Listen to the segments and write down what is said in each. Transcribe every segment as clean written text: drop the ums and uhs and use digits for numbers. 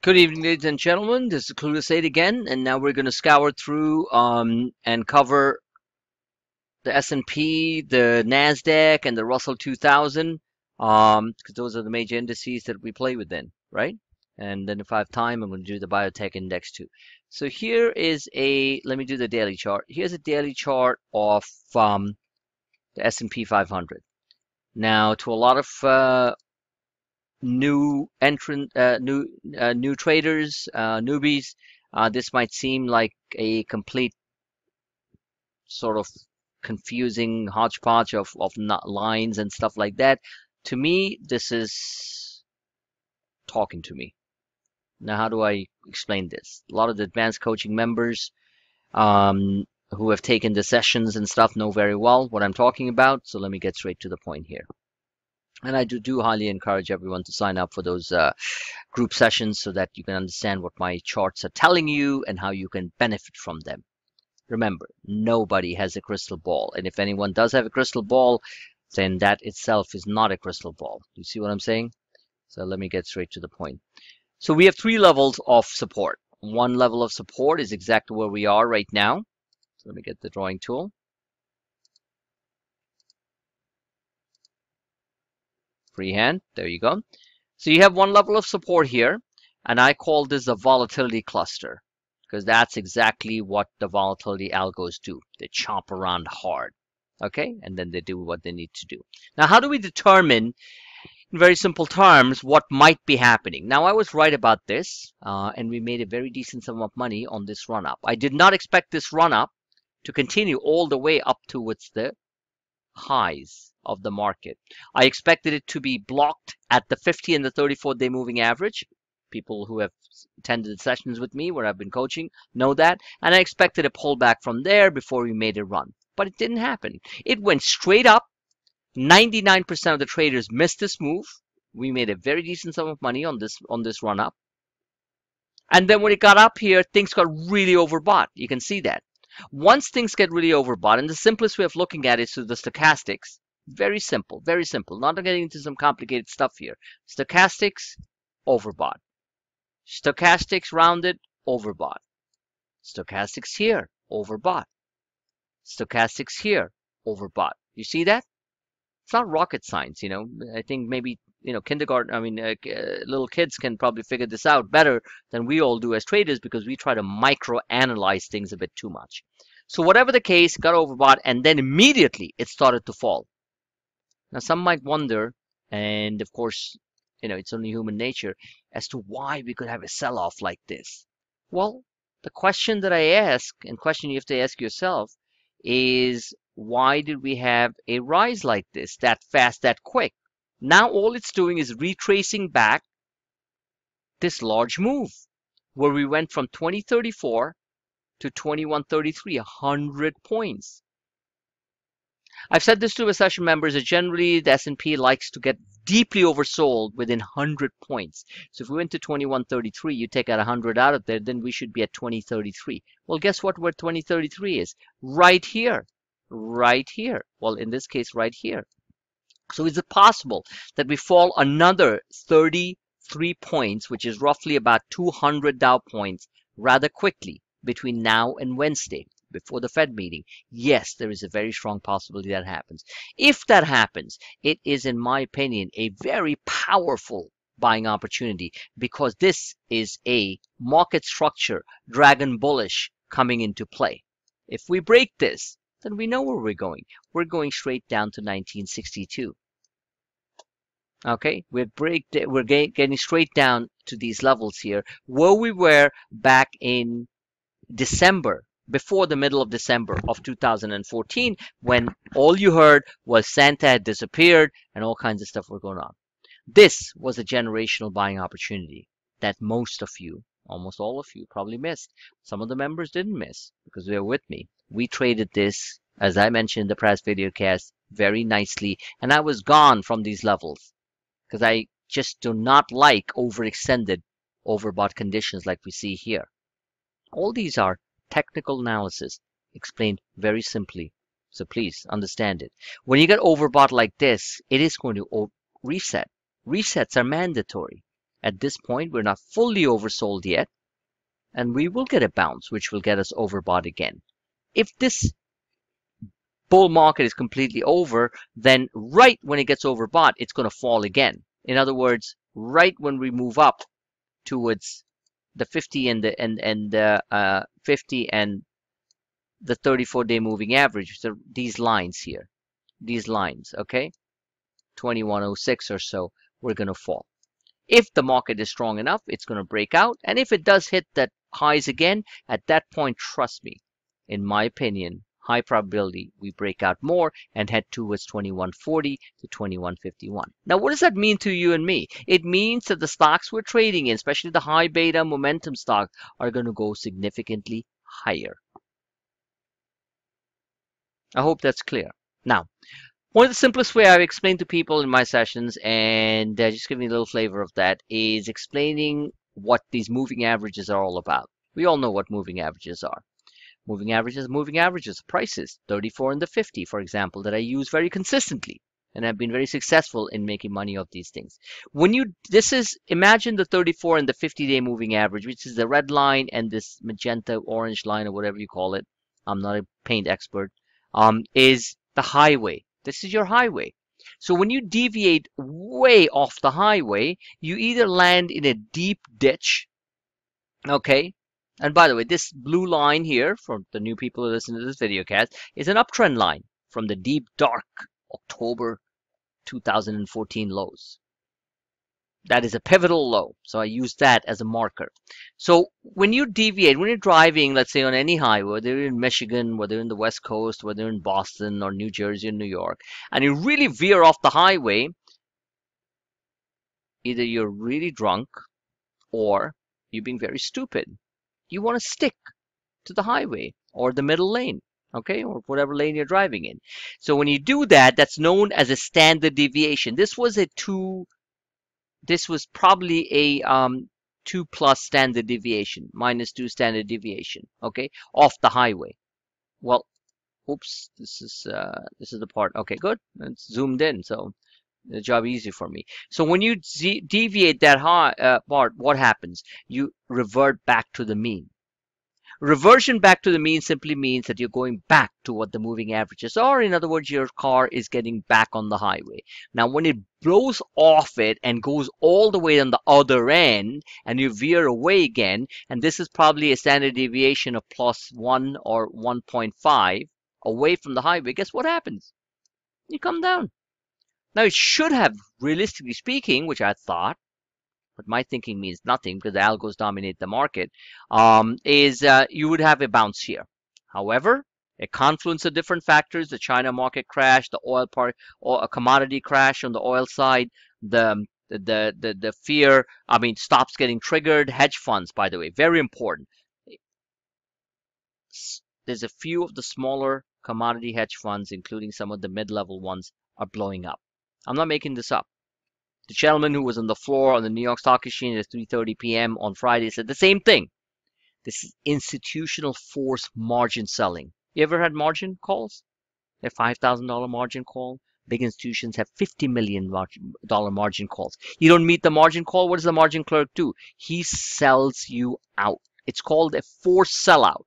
Good evening, ladies and gentlemen. This is Clueless 8 again, and now we're going to scour through and cover the S&P, the Nasdaq, and the Russell 2000, because those are the major indices that we play within, right? And then if I have time, I'm going to do the biotech index too. So here is let me do the daily chart. Here's a daily chart of the S&P 500. Now, to a lot of new traders, newbies, this might seem like a complete sort of confusing hodgepodge of lines and stuff like that. To me, this is talking to me. Now, how do I explain this? A lot of the advanced coaching members who have taken the sessions and stuff know very well what I'm talking about. So let me get straight to the point here. And I do highly encourage everyone to sign up for those group sessions so that you can understand what my charts are telling you and how you can benefit from them. Remember, nobody has a crystal ball. And if anyone does have a crystal ball, then that itself is not a crystal ball. You see what I'm saying? So let me get straight to the point. So we have three levels of support. One level of support is exactly where we are right now. So let me get the drawing tool. Freehand, there you go. So you have one level of support here, and I call this a volatility cluster because that's exactly what the volatility algos do. They chomp around hard, okay? And then they do what they need to do. Now, how do we determine, in very simple terms, what might be happening? Now, I was right about this, and we made a very decent sum of money on this run-up. I did not expect this run-up to continue all the way up towards the highs of the market. I expected it to be blocked at the 50 and the 34-day moving average. People who have attended the sessions with me where I've been coaching know that. And I expected a pullback from there before we made a run. But it didn't happen. It went straight up. 99% of the traders missed this move. We made a very decent sum of money on this run up. And then when it got up here, things got really overbought. You can see that. Once things get really overbought, and the simplest way of looking at it is through the stochastics. Very simple, very simple. Not getting into some complicated stuff here. Stochastics, overbought. Stochastics rounded, overbought. Stochastics here, overbought. Stochastics here, overbought. You see that? It's not rocket science, you know. I think maybe, kindergarten, little kids can probably figure this out better than we all do as traders because we try to micro-analyze things a bit too much. So whatever the case, got overbought, and then immediately it started to fall. Now, some might wonder, and of course, it's only human nature, as to why we could have a sell-off like this. Well, the question that I ask, and question you have to ask yourself, is why did we have a rise like this, that fast, that quick? Now all it's doing is retracing back this large move, where we went from 2034 to 2133, 100 points. I've said this to the session members that generally the S&P likes to get deeply oversold within 100 points. So if we went to 2133, you take out 100 out of there, then we should be at 2033. Well, guess what, where 2033 is? Right here. Right here. Well, in this case, right here. So is it possible that we fall another 33 points, which is roughly about 200 Dow points, rather quickly between now and Wednesday, before the Fed meeting? Yes, there is a very strong possibility that happens. If that happens, it is, in my opinion, a very powerful buying opportunity because this is a market structure, dragon bullish, coming into play. If we break this, then we know where we're going. We're going straight down to 1962. Okay, we're getting straight down to these levels here, where we were back in December, before the middle of December of 2014, when all you heard was Santa had disappeared and all kinds of stuff were going on. This was a generational buying opportunity that most of you, almost all of you, probably missed. Some of the members didn't miss because they were with me. We traded this, as I mentioned in the past video cast, very nicely, and I was gone from these levels because I just do not like overextended, overbought conditions like we see here. All these are technical analysis explained very simply. So please understand it. When you get overbought like this, it is going to reset. Resets are mandatory. At this point, we're not fully oversold yet, and we will get a bounce, which will get us overbought again. If this bull market is completely over, then right when it gets overbought, it's going to fall again. In other words, right when we move up towards the 50 and the 50 and the 34-day moving average, so these lines here, these lines, okay, 2106 or so, we're going to fall. If the market is strong enough, it's going to break out, and if it does hit that highs again, at that point, trust me, in my opinion, high probability we break out more and head towards 2140 to 2151. Now, what does that mean to you and me? It means that the stocks we're trading in, especially the high beta momentum stocks, are going to go significantly higher. I hope that's clear. Now, one of the simplest way I've explained to people in my sessions, and just giving a little flavor of that, is explaining what these moving averages are all about. We all know what moving averages are. Moving averages, prices, 34 and the 50, for example, that I use very consistently, and I've been very successful in making money off these things. Imagine the 34 and the 50-day moving average, which is the red line and this magenta orange line or whatever you call it. I'm not a paint expert. Is the highway. This is your highway. So when you deviate way off the highway, you either land in a deep ditch, okay? And by the way, this blue line here, for the new people who listen to this video cast, is an uptrend line from the deep, dark October 2014 lows. That is a pivotal low. So I use that as a marker. So when you deviate, when you're driving, let's say on any highway, whether you're in Michigan, whether you're in the West Coast, whether you're in Boston or New Jersey or New York, and you really veer off the highway, either you're really drunk or you're being very stupid. You want to stick to the highway or the middle lane, okay, or whatever lane you're driving in. So when you do that, that's known as a standard deviation. This was probably a 2 plus standard deviation, -2 standard deviation, okay, off the highway. Well, oops, this is the part. Okay, good. It's zoomed in, so the job easy for me. So when you deviate that part, what happens? You revert back to the mean. Reversion back to the mean simply means that you're going back to what the moving averages are. In other words, your car is getting back on the highway. Now, when it blows off it and goes all the way on the other end and you veer away again, and this is probably a standard deviation of +1 or 1.5 away from the highway, guess what happens? You come down. Now, it should have, realistically speaking, which I thought, but my thinking means nothing because the algos dominate the market, you would have a bounce here. However, a confluence of different factors, the China market crash, the oil part, or a commodity crash on the oil side, the fear, stops getting triggered. Hedge funds, by the way, very important. There's a few of the smaller commodity hedge funds, including some of the mid-level ones, are blowing up. I'm not making this up. The gentleman who was on the floor on the New York Stock Exchange at 3:30 p.m. on Friday said the same thing. This is institutional force margin selling. You ever had margin calls? A $5,000 margin call? Big institutions have $50 million margin calls. You don't meet the margin call, what does the margin clerk do? He sells you out. It's called a forced sellout.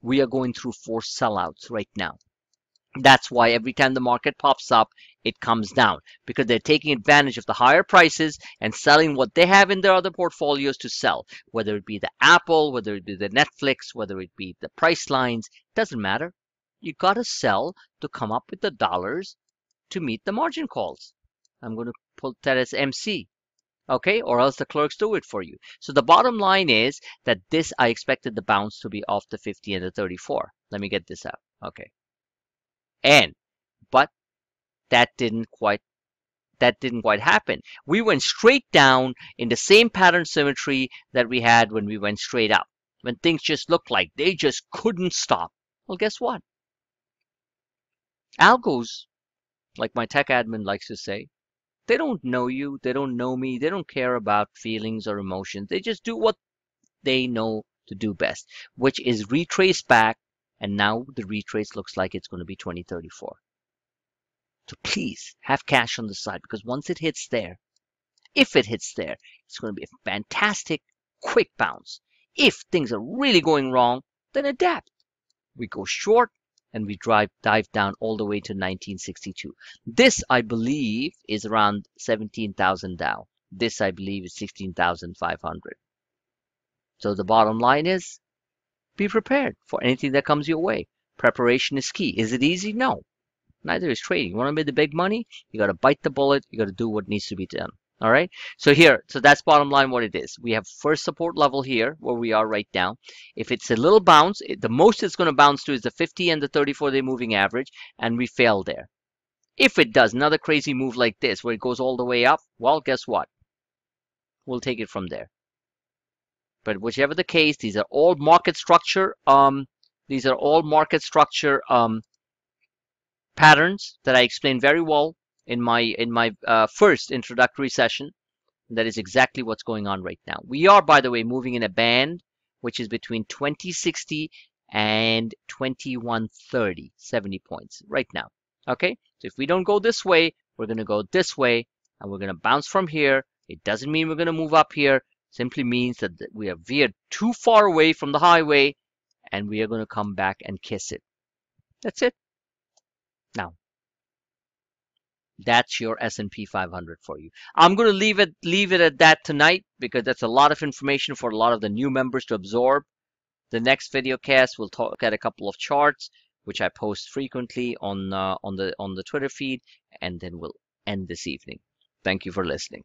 We are going through forced sellouts right now. That's why every time the market pops up, it comes down, because they're taking advantage of the higher prices and selling what they have in their other portfolios to sell, whether it be the Apple, whether it be the Netflix, whether it be the price lines, doesn't matter. You got to sell to come up with the dollars to meet the margin calls. I'm going to put that as MC. Okay, or else the clerks do it for you. So the bottom line is that I expected the bounce to be off the 50 and the 34. Let me get this out. Okay. But that didn't quite happen. We went straight down in the same pattern symmetry that we had when we went straight up, when things just looked like they just couldn't stop. Well, guess what? Algos, like my tech admin likes to say, they don't know you, they don't know me, they don't care about feelings or emotions. They just do what they know to do best, which is retrace back, and now the retrace looks like it's going to be 2034. So please have cash on the side, because once it hits there, If it hits there, it's going to be a fantastic quick bounce. If things are really going wrong, then adapt. We go short and we dive down all the way to 1962. This, I believe, is around 17,000 down. This, I believe, is 16,500. So the bottom line is, be prepared for anything that comes your way. Preparation is key. Is it easy? No. Neither is trading. You want to make the big money? You got to bite the bullet. You got to do what needs to be done. All right. So that's bottom line what it is. We have first support level here where we are right now. If it's a little bounce, the most it's going to bounce to is the 50 and the 34-day moving average, and we fail there. If it does another crazy move like this where it goes all the way up, well, guess what? We'll take it from there. But whichever the case, these are all market structure. These are all market structure patterns that I explained very well in my first introductory session. That is exactly what's going on right now. We are, by the way, moving in a band which is between 2060 and 2130, 70 points right now. Okay, so if we don't go this way, we're going to go this way, and we're going to bounce from here. It doesn't mean we're going to move up here. It simply means that we have veered too far away from the highway, and we are going to come back and kiss it. That's it. Now, that's your S&P 500 for you. I'm going to leave it at that tonight because that's a lot of information for a lot of the new members to absorb. The next video cast we'll talk at a couple of charts which I post frequently on the Twitter feed, and then we'll end this evening. Thank you for listening.